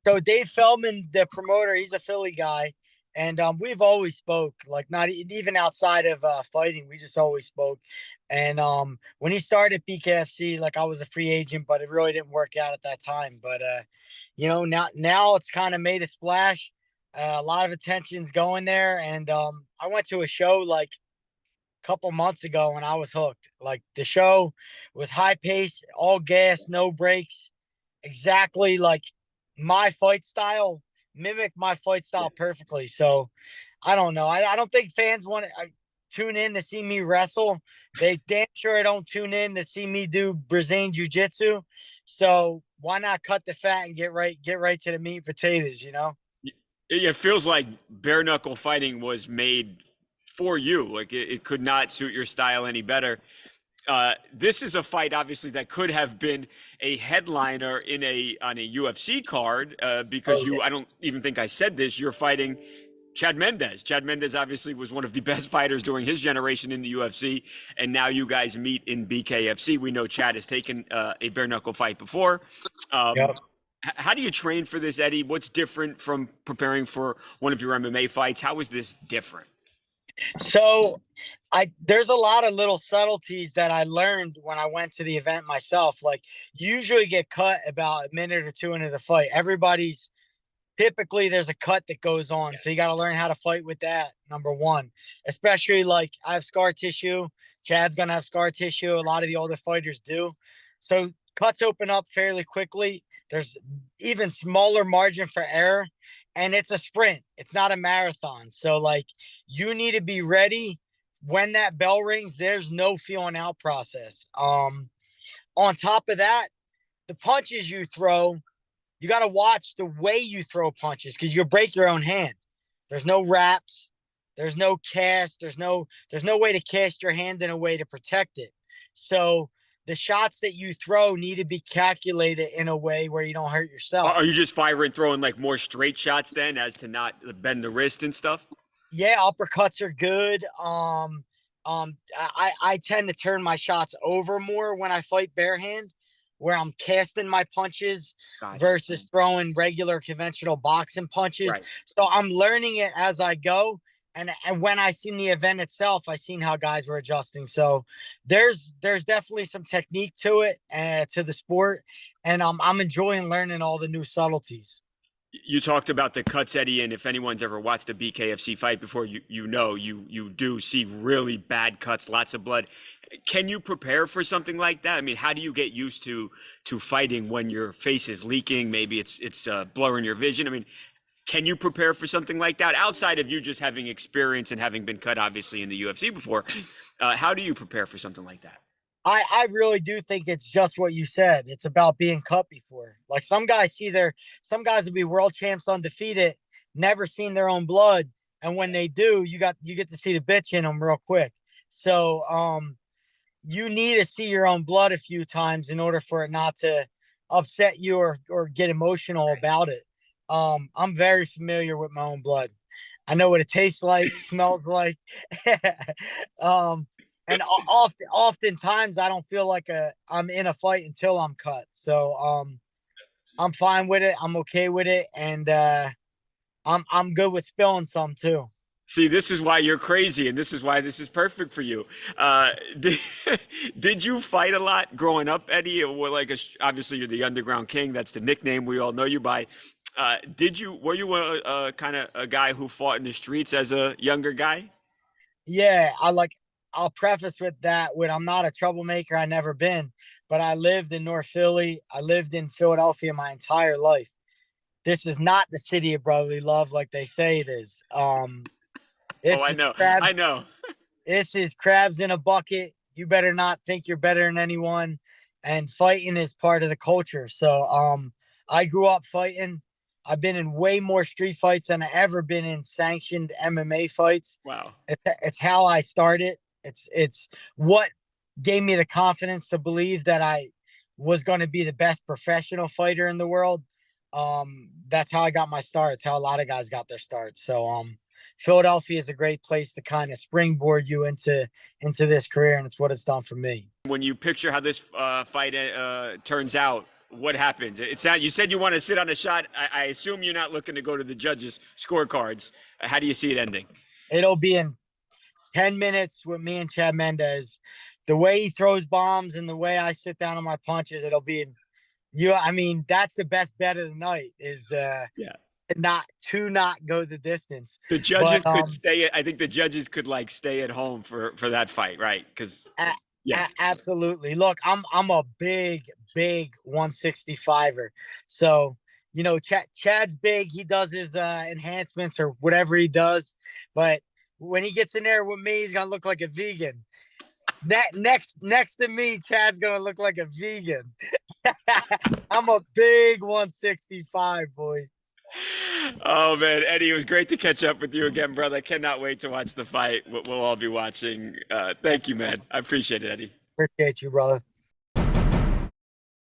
So Dave Feldman, the promoter, he's a Philly guy, and we've always spoke, like not even outside of fighting, we just always spoke. And when he started BKFC, like I was a free agent, but it really didn't work out at that time. But now it's kind of made a splash. A lot of attention's going there, and I went to a show like a couple months ago, and I was hooked. Like the show was high pace, all gas, no brakes, exactly like my fight style, mimic my fight style perfectly. So I don't know. I don't think fans want to tune in to see me wrestle. They damn sure don't tune in to see me do Brazilian jiu-jitsu. So why not cut the fat and get right to the meat and potatoes, you know? It feels like bare knuckle fighting was made for you. Like it could not suit your style any better. This is a fight, obviously, that could have been a headliner in a on a UFC card because Oh you. yeah. I don't even think I said this. You're fighting Chad Mendez. Chad Mendez obviously was one of the best fighters during his generation in the UFC, and now you guys meet in BKFC. We know Chad has taken a bare knuckle fight before. Um, Yep. how do you train for this, Eddie? What's different from preparing for one of your MMA fights? How is this different? So I there's a lot of little subtleties that I learned when I went to the event myself. Like you usually get cut about a minute or two into the fight. Everybody's typically there's a cut that goes on. So you got to learn how to fight with that. Number one, especially like I have scar tissue. Chad's going to have scar tissue. A lot of the older fighters do. So cuts open up fairly quickly. There's even smaller margin for error. And it's a sprint. It's not a marathon. So like you need to be ready when that bell rings. There's no feeling out process. On top of that, the punches you throw, you got to watch the way you throw punches because you'll break your own hand. There's no wraps. There's no cast. There's no way to cast your hand in a way to protect it. So the shots that you throw need to be calculated in a way where you don't hurt yourself. Are you just firing, throwing like more straight shots then, as to not bend the wrist and stuff? Yeah, uppercuts are good. I tend to turn my shots over more when I fight barehand, where I'm casting my punches Gotcha. versus throwing regular conventional boxing punches. Right. So I'm learning it as I go. And when I seen the event itself, I seen how guys were adjusting. So there's definitely some technique to it, to the sport, and I'm enjoying learning all the new subtleties. You talked about the cuts, Eddie, and if anyone's ever watched a BKFC fight before, you know you do see really bad cuts, lots of blood. Can you prepare for something like that? I mean, how do you get used to fighting when your face is leaking? Maybe it's blurring your vision. I mean, can you prepare for something like that outside of you just having experience and having been cut, obviously, in the UFC before? How do you prepare for something like that? I really do think it's just what you said. It's about being cut before. Like some guys will be world champs undefeated, never seen their own blood, and when they do, you get to see the bitch in them real quick. So you need to see your own blood a few times in order for it not to upset you or get emotional about it. I'm very familiar with my own blood. I know what it tastes like, smells like. um, and oftentimes I don't feel like I'm in a fight until I'm cut. So I'm fine with it. I'm okay with it, and I'm good with spilling some too. See, this is why you're crazy, and this is why this is perfect for you. Did, did you fight a lot growing up, Eddie? Or like, obviously, you're the underground king. That's the nickname we all know you by. Were you a kind of a guy who fought in the streets as a younger guy? Yeah, I'll preface with that with I'm not a troublemaker. I never been, but I lived in North Philly. I lived in Philadelphia my entire life. This is not the city of brotherly love like they say it is. Oh, This I is know, crabs. I know. This is crabs in a bucket. You better not think you're better than anyone. And fighting is part of the culture. So I grew up fighting. I've been in way more street fights than I ever been in sanctioned MMA fights. Wow. It's how I started. It's what gave me the confidence to believe that I was going to be the best professional fighter in the world. That's how I got my start. It's how a lot of guys got their start. So Philadelphia is a great place to kind of springboard you into this career, and it's what it's done for me. When you picture how this fight turns out, What happens? It's not. You said you want to sit on a shot. I assume you're not looking to go to the judges' scorecards. How do you see it ending? It'll be in 10 minutes with me and Chad Mendez. The way he throws bombs and the way I sit down on my punches, it'll be in you. I mean, that's the best bet of the night is Yeah. not go the distance. The judges But could stay. I think the judges could like stay at home for that fight, right? Because yeah, absolutely. Look, I'm a big 165er. So, you know, Chad's big. He does his enhancements or whatever he does. But when he gets in there with me, he's gonna look like a vegan. Next to me, Chad's gonna look like a vegan. I'm a big 165 boy. Oh man, Eddie, it was great to catch up with you again, brother. I cannot wait to watch the fight. We'll all be watching. Thank you, man. I appreciate it, Eddie. Appreciate you, brother.